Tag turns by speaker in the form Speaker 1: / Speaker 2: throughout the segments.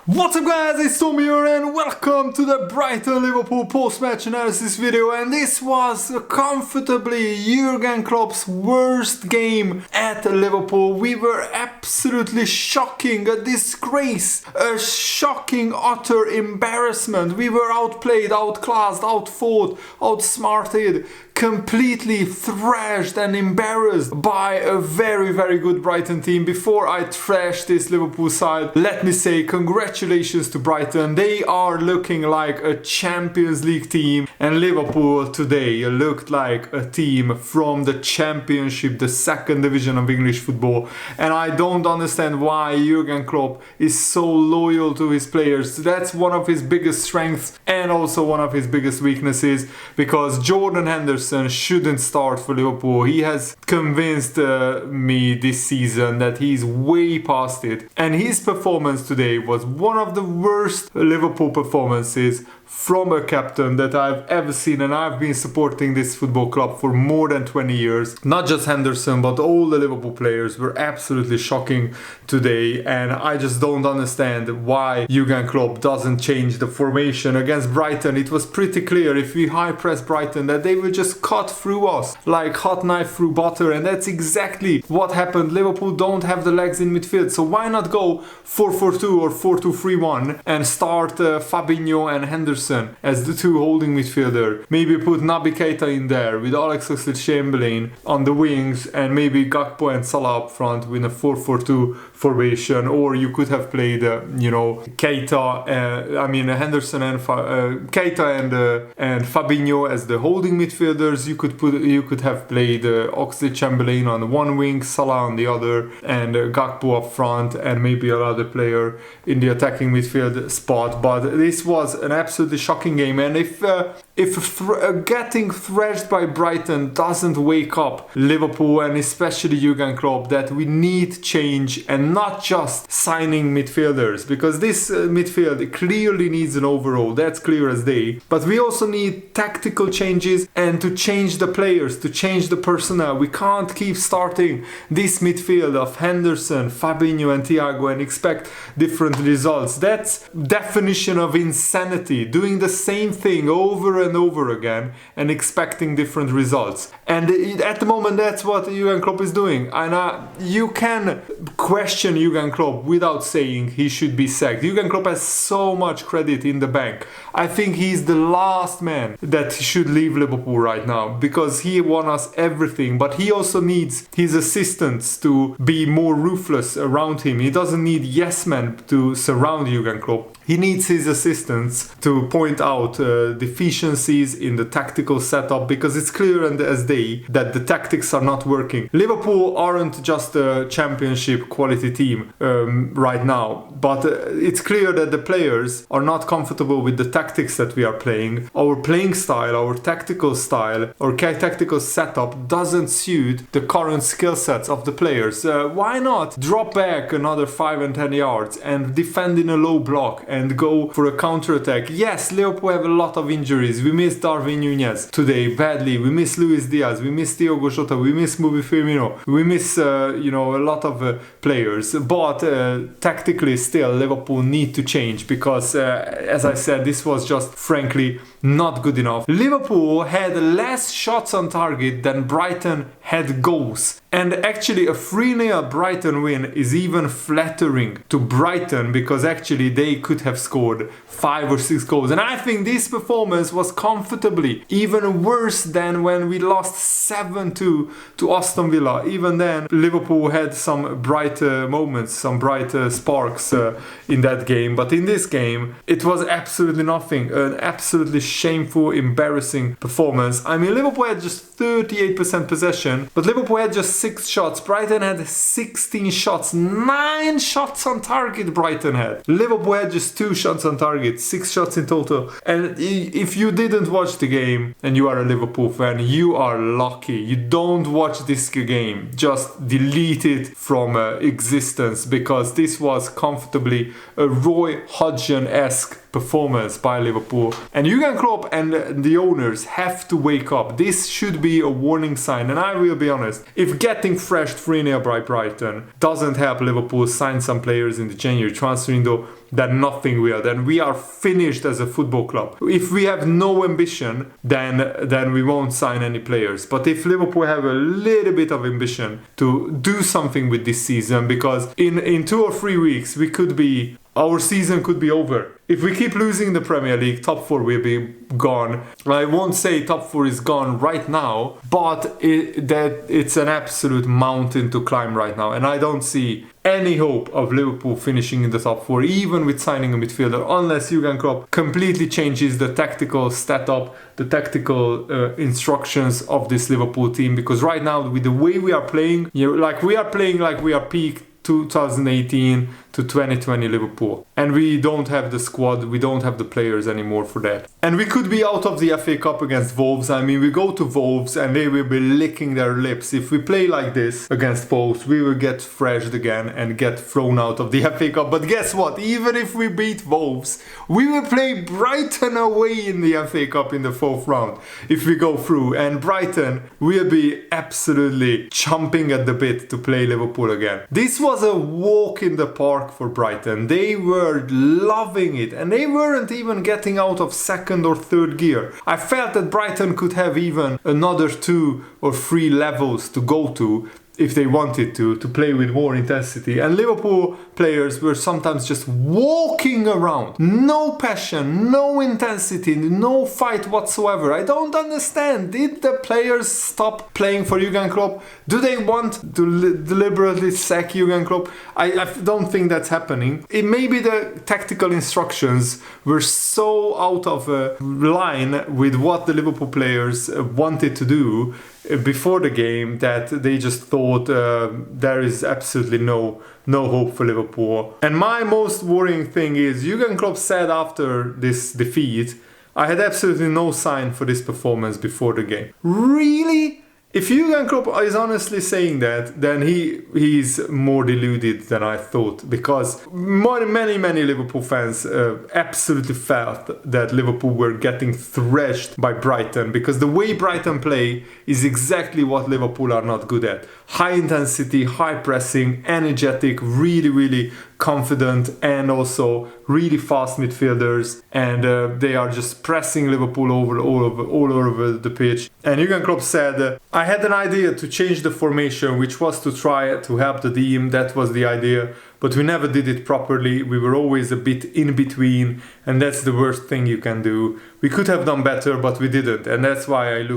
Speaker 1: What's up guys, it's Tom here and welcome to the Brighton Liverpool post-match analysis video, and this was comfortably Jurgen Klopp's worst game at Liverpool. We were absolutely shocking, a disgrace, a shocking utter embarrassment. We were outplayed, outclassed, outfought, outsmarted, completely thrashed and embarrassed by a very good Brighton team. Before I trash this Liverpool side, let me say congratulations to Brighton. They are looking like a Champions League team, and Liverpool today looked like a team from the Championship, the second division of English football. And I don't understand why Jurgen Klopp is so loyal to his players. That's one of his biggest strengths and also one of his biggest weaknesses, because Jordan Henderson shouldn't start for Liverpool. He has convinced me this season that he's way past it, and his performance today was one of the worst Liverpool performances from a captain that I've ever seen, and I've been supporting this football club for more than 20 years. Not just Henderson, but all the Liverpool players were absolutely shocking today, and I just don't understand why Jurgen Klopp doesn't change the formation. Against Brighton, it was pretty clear if we high press Brighton that they would just cut through us like hot knife through butter, and that's exactly what happened. Liverpool don't have the legs in midfield, so why not go 4-4-2 or 4-2-3-1 and start Fabinho and Henderson as the two holding midfielder. Maybe put Naby Keita in there with Alex Oxlade-Chamberlain on the wings, and maybe Gakpo and Salah up front with a 4-4-2 formation. Or you could have played Keita, Henderson and Keita and Fabinho as the holding midfielders. You could have played Oxlade-Chamberlain on one wing, Salah on the other, and Gakpo up front, and maybe another player in the attacking midfield spot. But this was an absolutely shocking game, and if getting thrashed by Brighton doesn't wake up Liverpool and especially Jurgen Klopp that we need change, and not just signing midfielders, because this midfield clearly needs an overhaul, that's clear as day, but we also need tactical changes and to change the players, to change the personnel. We can't keep starting this midfield of Henderson, Fabinho and Thiago and expect different results. That's definition of insanity, doing the same thing over and over again and expecting different results. And at the moment that's what Jurgen Klopp is doing, and you can question Jurgen Klopp without saying he should be sacked. Jurgen Klopp has so much credit in the bank. I think he's the last man that should leave Liverpool right now, because he won us everything, but he also needs his assistants to be more ruthless around him. He doesn't need yes men to surround Jurgen Klopp. He needs his assistants to point out deficiencies in the tactical setup, because it's clear as day that the tactics are not working. Liverpool aren't just a championship quality team right now, but it's clear that the players are not comfortable with the tactics that we are playing. Our playing style, our tactical style, our tactical setup doesn't suit the current skill sets of the players. Why not drop back another 5 and 10 yards and defend in a low block and go for a counter-attack? Yes, Liverpool have a lot of injuries. We miss Darwin Núñez today badly. We miss Luis Diaz. We miss Diogo Jota. We miss Mubi Firmino. We miss a lot of players. But tactically still Liverpool need to change, because as I said, this was just frankly not good enough. Liverpool had less shots on target than Brighton had goals. And actually a 3-0 Brighton win is even flattering to Brighton, because actually they could have scored 5 or 6 goals. And I think this performance was comfortably even worse than when we lost 7-2 to Aston Villa. Even then Liverpool had some bright moments, some bright sparks in that game. But in this game it was absolutely nothing. An absolutely shameful, embarrassing performance. I mean, Liverpool had just 38% possession, but Liverpool had just 6 shots. Brighton had 16 shots. 9 shots on target Brighton had. Liverpool had just 2 shots on target. 6 shots in total. And if you didn't watch the game and you are a Liverpool fan, you are lucky. You don't watch this game. Just delete it from existence, because this was comfortably a Roy Hodgson-esque performance by Liverpool. And Jurgen Klopp and the owners have to wake up. This should be a warning sign. And I will be honest, if getting thrashed 3-0 by Brighton doesn't help Liverpool sign some players in the January transfer window, then nothing will. Then we are finished as a football club. If we have no ambition, then we won't sign any players. But if Liverpool have a little bit of ambition to do something with this season, because in 2 or 3 weeks our season could be over. If we keep losing the Premier League, top 4 will be gone. I won't say top 4 is gone right now, but it's an absolute mountain to climb right now. And I don't see any hope of Liverpool finishing in the top 4, even with signing a midfielder, unless Jurgen Klopp completely changes the tactical setup, the tactical instructions of this Liverpool team. Because right now, with the way we are playing, we are peak 2018 to 2020 Liverpool, and we don't have the squad, we don't have the players anymore for that. And we could be out of the FA Cup against Wolves. I mean, we go to Wolves and they will be licking their lips. If we play like this against Wolves, we will get thrashed again and get thrown out of the FA Cup. But guess what? Even if we beat Wolves, we will play Brighton away in the FA Cup in the 4th round if we go through, and Brighton will be absolutely chomping at the bit to play Liverpool again. This was a walk in the park for Brighton. They were loving it, and they weren't even getting out of 2nd or 3rd gear. I felt that Brighton could have even another 2 or 3 levels to go to if they wanted to play with more intensity. And Liverpool players were sometimes just walking around. No passion, no intensity, no fight whatsoever. I don't understand. Did the players stop playing for Jurgen Klopp? Do they want to deliberately sack Jurgen Klopp? I don't think that's happening. Maybe the tactical instructions were so out of line with what the Liverpool players wanted to do before the game that they just thought there is absolutely no hope for Liverpool. And my most worrying thing is Jurgen Klopp said after this defeat, I had absolutely no sign for this performance before the game. Really? If Jurgen Klopp is honestly saying that, then he's more deluded than I thought, because many Liverpool fans absolutely felt that Liverpool were getting thrashed by Brighton, because the way Brighton play is exactly what Liverpool are not good at. High intensity, high pressing, energetic, really confident, and also really fast midfielders, and they are just pressing Liverpool all over the pitch. And Jurgen Klopp said, I had an idea to change the formation, which was to try to help the team. That was the idea, but we never did it properly. We were always a bit in between, and that's the worst thing you can do. We could have done better, but we didn't, and that's why it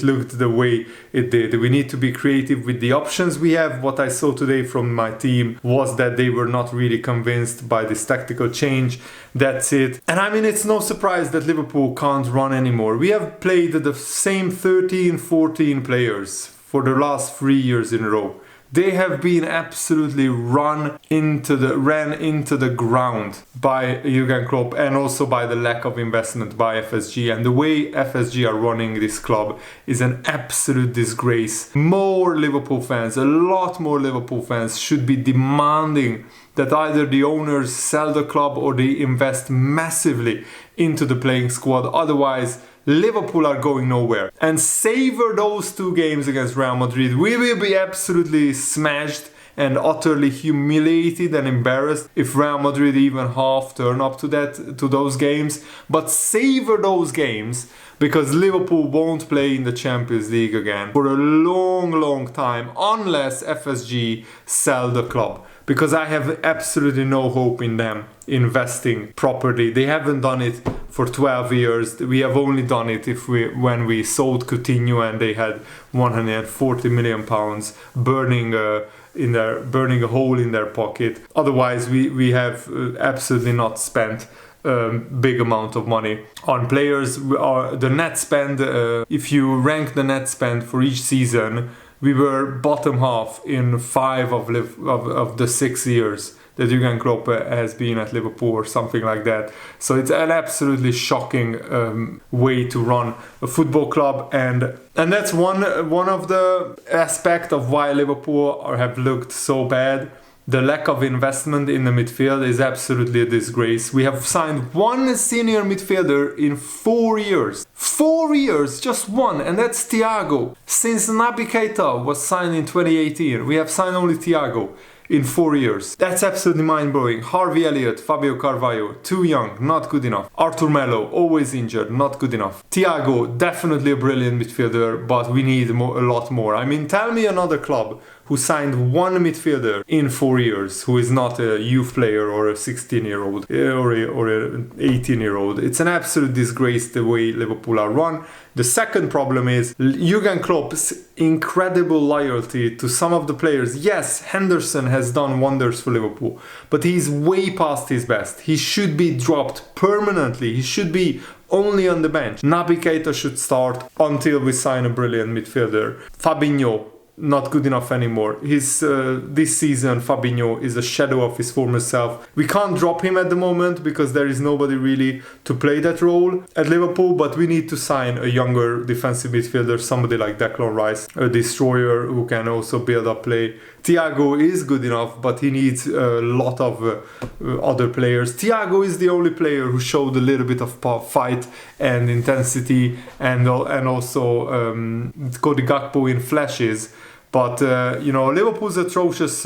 Speaker 1: looked the way it did. We need to be creative with the options we have. What I saw today from my team was that they were not really convinced by this tactical change. That's it. And I mean, it's no surprise that Liverpool can't run anymore. We have played the same 13-14 players for the last 3 years in a row. They have been absolutely ran into the ground by Jurgen Klopp, and also by the lack of investment by FSG. And the way FSG are running this club is an absolute disgrace. More Liverpool fans, a lot more Liverpool fans should be demanding that either the owners sell the club or they invest massively into the playing squad. Otherwise, Liverpool are going nowhere. And savor those 2 games against Real Madrid. We will be absolutely smashed and utterly humiliated and embarrassed if Real Madrid even half turn up to those games. But savor those games, because Liverpool won't play in the Champions League again for a long time unless FSG sell the club. Because I have absolutely no hope in them investing properly. They haven't done it for 12 years. We have only done it when we sold Coutinho and they had 140 million pounds burning a hole in their pocket. Otherwise, we have absolutely not spent big amount of money on players. The net spend, if you rank the net spend for each season, we were bottom half in 5 of the 6 years that Jurgen Klopp has been at Liverpool, or something like that. So it's an absolutely shocking way to run a football club, and that's one of the aspects of why Liverpool have looked so bad. The lack of investment in the midfield is absolutely a disgrace. We have signed one senior midfielder in 4 years. 4 years, just one, and that's Thiago. Since Naby Keita was signed in 2018, we have signed only Thiago in 4 years. That's absolutely mind-blowing. Harvey Elliott, Fabio Carvalho, too young, not good enough. Arthur Melo, always injured, not good enough. Thiago, definitely a brilliant midfielder, but we need a lot more. I mean, tell me another club who signed one midfielder in 4 years, who is not a youth player or a 16-year-old or an 18-year-old. It's an absolute disgrace the way Liverpool are run. The second problem is Jurgen Klopp's incredible loyalty to some of the players. Yes, Henderson has done wonders for Liverpool, but he's way past his best. He should be dropped permanently. He should be only on the bench. Naby Keita should start until we sign a brilliant midfielder. Fabinho, not good enough anymore. This season Fabinho is a shadow of his former self. We can't drop him at the moment because there is nobody really to play that role at Liverpool, but we need to sign a younger defensive midfielder, somebody like Declan Rice, a destroyer who can also build up play. Thiago is good enough, but he needs a lot of other players. Thiago is the only player who showed a little bit of fight and intensity, and also Cody Gakpo in flashes. But, Liverpool's atrocious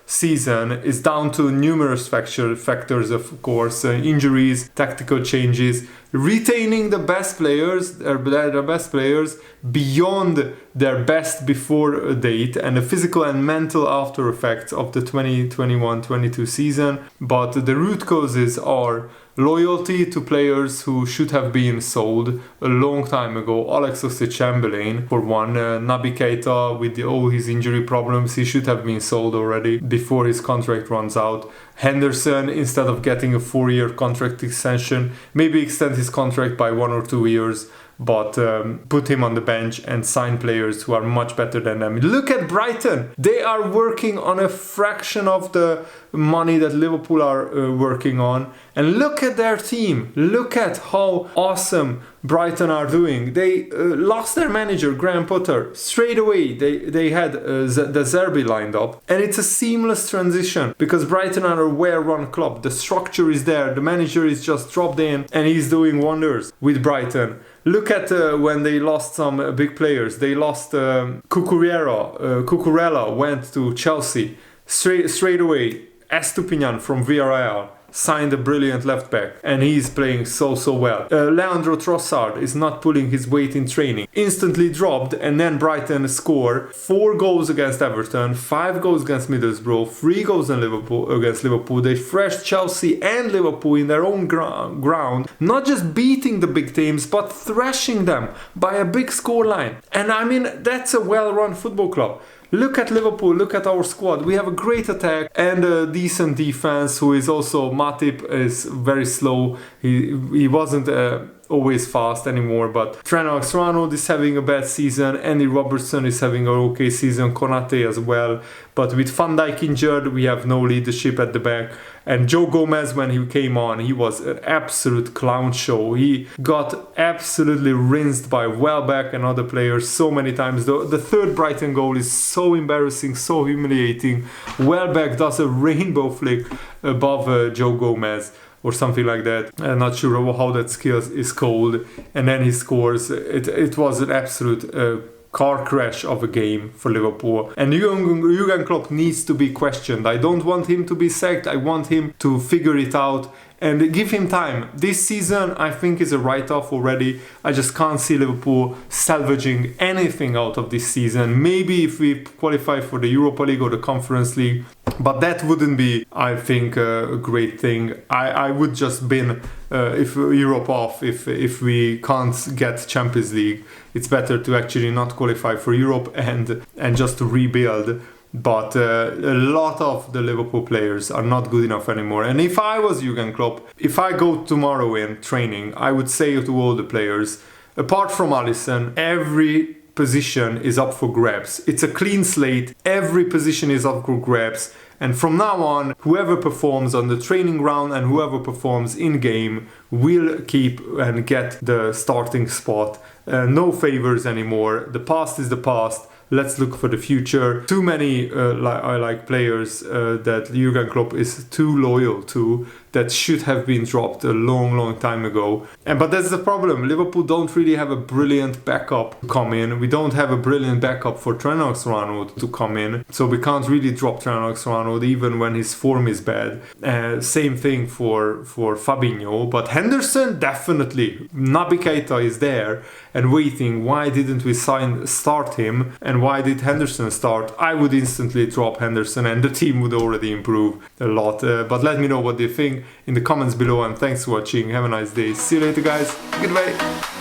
Speaker 1: season is down to numerous factors, of course. Injuries, tactical changes, retaining the best players, their best players beyond their best before date, and the physical and mental after effects of the 2021-22 season. But the root causes are loyalty to players who should have been sold a long time ago. Alex Oxlade-Chamberlain, for one. Naby Keita, with all his injury problems, he should have been sold already before his contract runs out. Henderson, instead of getting a 4-year contract extension, maybe extend his contract by 1 or 2 years, but put him on the bench and sign players who are much better than them. Look at Brighton. They are working on a fraction of the money that Liverpool are working on. And look at their team. Look at how awesome Brighton are doing. They lost their manager, Graham Potter. Straight away, they had the Zerbi lined up. And it's a seamless transition because Brighton are a well-run club. The structure is there. The manager is just dropped in and he's doing wonders with Brighton. Look at when they lost some big players. They lost Cucurella went to Chelsea. Straight away, Estupinian from Villarreal signed a brilliant left back, and he's playing so well. Leandro Trossard is not pulling his weight in training. Instantly dropped, and then Brighton score 4 goals against Everton, 5 goals against Middlesbrough, 3 goals against Liverpool. They thrashed Chelsea and Liverpool in their own ground, not just beating the big teams, but thrashing them by a big scoreline. And I mean, that's a well-run football club. Look at Liverpool, look at our squad. We have a great attack and a decent defense, who is also, Matip is very slow. He wasn't always fast anymore, but Trent Alexander-Arnold is having a bad season. Andy Robertson is having an okay season. Konate as well. But with Van Dijk injured, we have no leadership at the back. And Joe Gomez, when he came on, he was an absolute clown show. He got absolutely rinsed by Welbeck and other players so many times. The third Brighton goal is so embarrassing, so humiliating. Welbeck does a rainbow flick above Joe Gomez, or something like that. I'm not sure how that skill is called. And then he scores. It was an absolute car crash of a game for Liverpool. And Jurgen Klopp needs to be questioned. I don't want him to be sacked. I want him to figure it out and give him time. This season, I think, is a write-off already. I just can't see Liverpool salvaging anything out of this season. Maybe if we qualify for the Europa League or the Conference League, but that wouldn't be, I think, a great thing. I would just bin if Europe off if we can't get Champions League. It's better to actually not qualify for Europe and just to rebuild. But a lot of the Liverpool players are not good enough anymore. And if I was Jurgen Klopp, if I go tomorrow in training, I would say to all the players, apart from Alisson, every position is up for grabs. It's a clean slate. Every position is up for grabs. And from now on, whoever performs on the training ground and whoever performs in game will keep and get the starting spot. No favors anymore. The past is the past. let's look for the future. Too many players that Jurgen Klopp is too loyal to, that should have been dropped a long time ago. But that's the problem. Liverpool don't really have a brilliant backup to come in. We don't have a brilliant backup for Trent Alexander-Arnold to come in, so we can't really drop Trent Alexander-Arnold even when his form is bad. Same thing for Fabinho, but Henderson definitely. Naby Keita is there and waiting. Why didn't we start him, and why did Henderson start? I would instantly drop Henderson and the team would already improve a lot. But let me know what you think in the comments below, and thanks for watching. Have a nice day. See you later, guys. Goodbye.